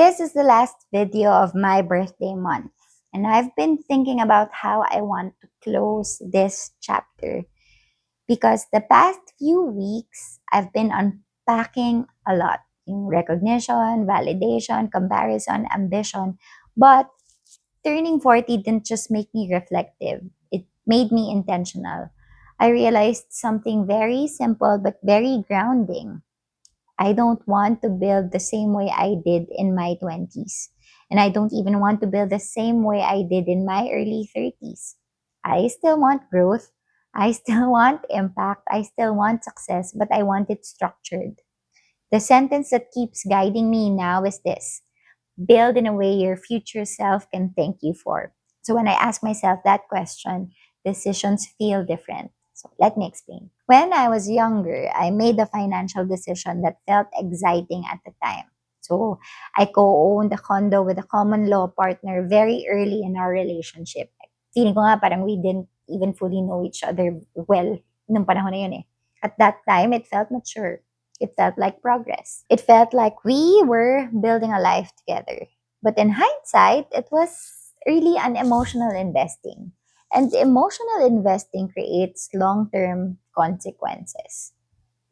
This is the last video of my birthday month, and I've been thinking about how I want to close this chapter because the past few weeks I've been unpacking a lot in recognition, validation, comparison, ambition. But turning 40 didn't just make me reflective, it made me intentional. I realized something very simple but very grounding. I don't want to build the same way I did in my 20s. And I don't even want to build the same way I did in my early 30s. I still want growth. I still want impact. I still want success, but I want it structured. The sentence that keeps guiding me now is this: build in a way your future self can thank you for. So when I ask myself that question, decisions feel different. So let me explain. When I was younger, I made a financial decision that felt exciting at the time. So I co-owned a condo with a common law partner very early in our relationship. Feeling ko nga parang we didn't even fully know each other well nung panahon na yun eh. At that time, it felt mature. It felt like progress. It felt like we were building a life together. But in hindsight, it was really an emotional investing. And emotional investing creates long term consequences.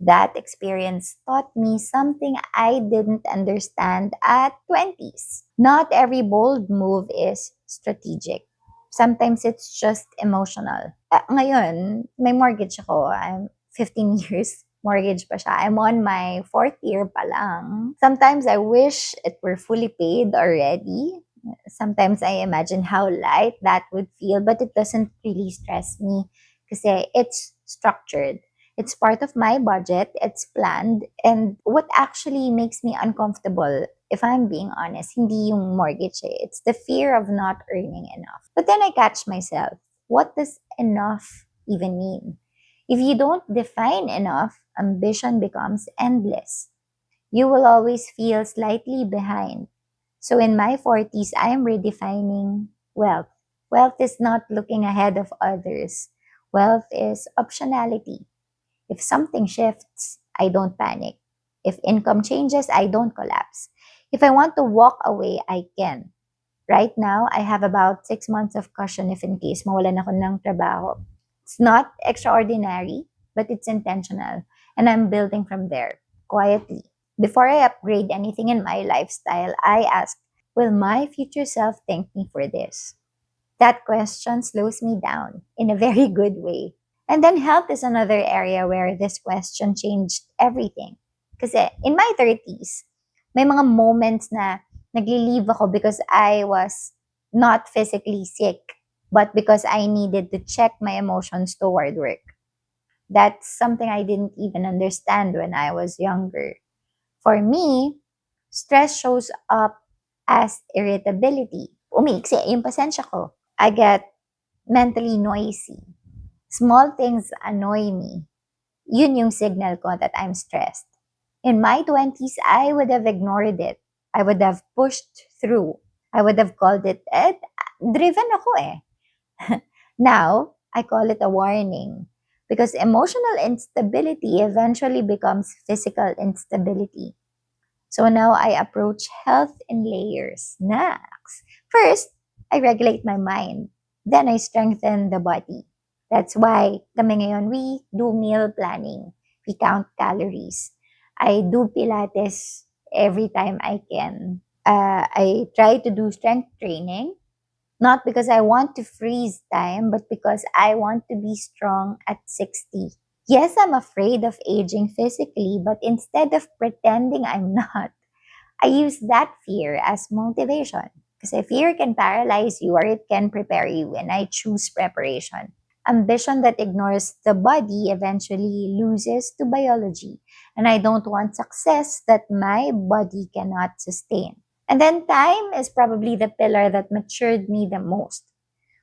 That experience taught me something I didn't understand at 20s. Not every bold move is strategic. Sometimes it's just emotional. Ngayon, may mortgage ako. I'm 15 years mortgage pa siya. I'm on my fourth year pa lang. Sometimes I wish it were fully paid already. Sometimes I imagine how light that would feel, but it doesn't really stress me kasi it's structured. It's part of my budget, it's planned, and what actually makes me uncomfortable, if I'm being honest, hindi yung mortgage eh. It's the fear of not earning enough. But then I catch myself. What does enough even mean? If you don't define enough, ambition becomes endless. You will always feel slightly behind. So in my 40s, I am redefining wealth. Wealth is not looking ahead of others. Wealth is optionality. If something shifts, I don't panic. If income changes, I don't collapse. If I want to walk away, I can. Right now, I have about 6 months of cushion if in case mawalan ako ng trabaho. It's not extraordinary, but it's intentional. And I'm building from there, quietly. Before I upgrade anything in my lifestyle, I ask, will my future self thank me for this? That question slows me down in a very good way. And then health is another area where this question changed everything. Kasi in my 30s, may mga moments na nagli-leave ako because I was not physically sick, but because I needed to check my emotions toward work. That's something I didn't even understand when I was younger. For me, stress shows up as irritability. Umiiksi yung pasensya ko. I get mentally noisy. Small things annoy me. Yun yung signal ko that I'm stressed. In my 20s, I would have ignored it. I would have pushed through. I would have called it, driven ako eh. Now, I call it a warning. Because emotional instability eventually becomes physical instability. So now I approach health in layers. Next, first, I regulate my mind. Then I strengthen the body. That's why kami ngayon, we do meal planning. We count calories. I do Pilates every time I can. I try to do strength training, not because I want to freeze time, but because I want to be strong at 60. Yes, I'm afraid of aging physically, but instead of pretending I'm not, I use that fear as motivation. Because fear can paralyze you or it can prepare you, and I choose preparation. Ambition that ignores the body eventually loses to biology, and I don't want success that my body cannot sustain. And then time is probably the pillar that matured me the most.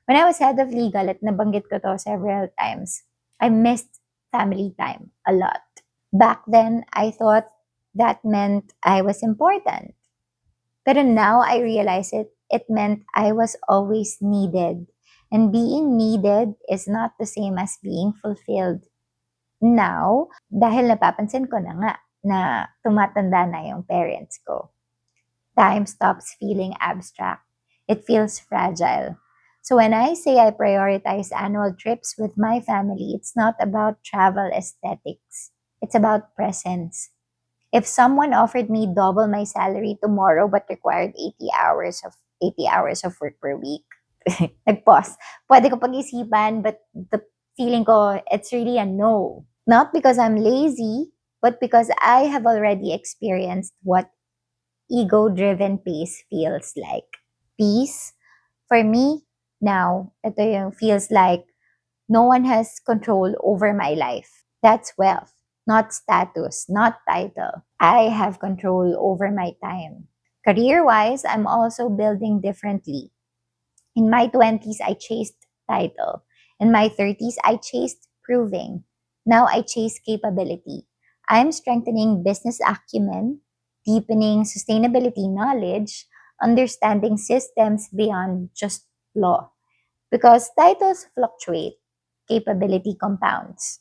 When I was head of legal, at nabanggit ko to several times, I missed family time a lot. Back then, I thought that meant I was important. But now I realize it meant I was always needed. And being needed is not the same as being fulfilled. Now, dahil napapansin ko na nga na tumatanda na yung parents ko, time stops feeling abstract. It feels fragile. So when I say I prioritize annual trips with my family, it's not about travel aesthetics. It's about presence. If someone offered me double my salary tomorrow but required 80 hours of work per week, nag-pause. Pwede ko pag-isipan, but the feeling ko, it's really a no. Not because I'm lazy, but because I have already experienced what ego-driven peace feels like. Peace, for me, now, ito yung feels like no one has control over my life. That's wealth, not status, not title. I have control over my time. Career-wise, I'm also building differently. In my 20s, I chased title. In my 30s, I chased proving. Now I chase capability. I'm strengthening business acumen, deepening sustainability knowledge, understanding systems beyond just law. Because titles fluctuate, capability compounds.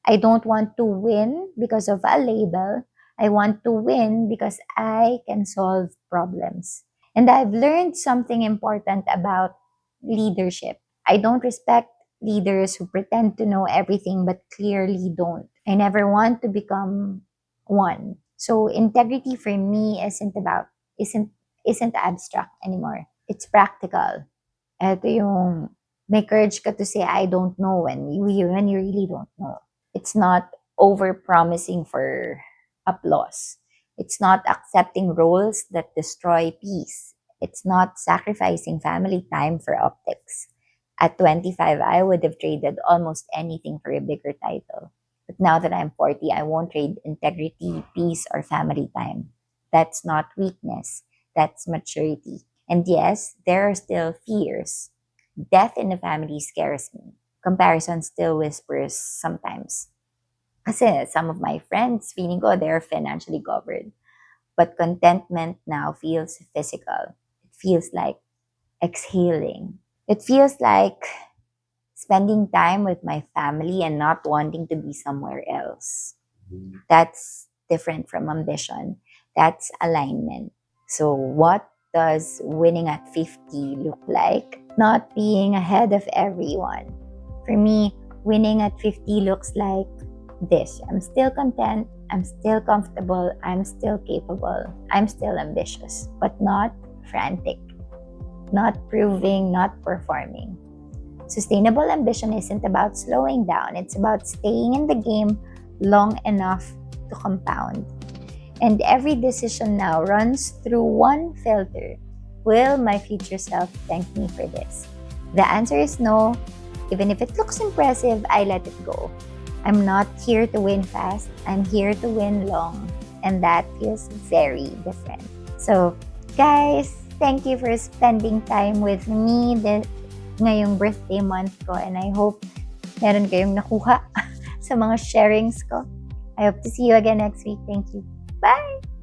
I don't want to win because of a label. I want to win because I can solve problems. And I've learned something important about leadership. I don't respect leaders who pretend to know everything but clearly don't. I never want to become one. So integrity for me isn't abstract anymore. It's practical. Ito yung may courage ka to say I don't know when you really don't know. It's not over-promising for applause. It's not accepting roles that destroy peace. It's not sacrificing family time for optics. At 25, I would have traded almost anything for a bigger title. But now that I'm 40, I won't trade integrity, peace, or family time. That's not weakness. That's maturity. And yes, there are still fears. Death in the family scares me. Comparison still whispers sometimes. Kasi some of my friends, feeling ko they're financially covered. But contentment now feels physical. It feels like exhaling. It feels like spending time with my family and not wanting to be somewhere else. That's different from ambition. That's alignment. So, what does winning at 50 look like? Not being ahead of everyone. For me, winning at 50 looks like this. I'm still content. I'm still comfortable. I'm still capable. I'm still ambitious, but not frantic. Not proving, not performing. Sustainable ambition isn't about slowing down, it's about staying in the game long enough to compound. And every decision now runs through one filter. Will my future self thank me for this? The answer is no. Even if it looks impressive, I let it go. I'm not here to win fast, I'm here to win long. And that feels very different. So, guys, thank you for spending time with me ngayong birthday month ko, and I hope meron kayong nakuha sa mga sharings ko. I hope to see you again next week. Thank you. Bye!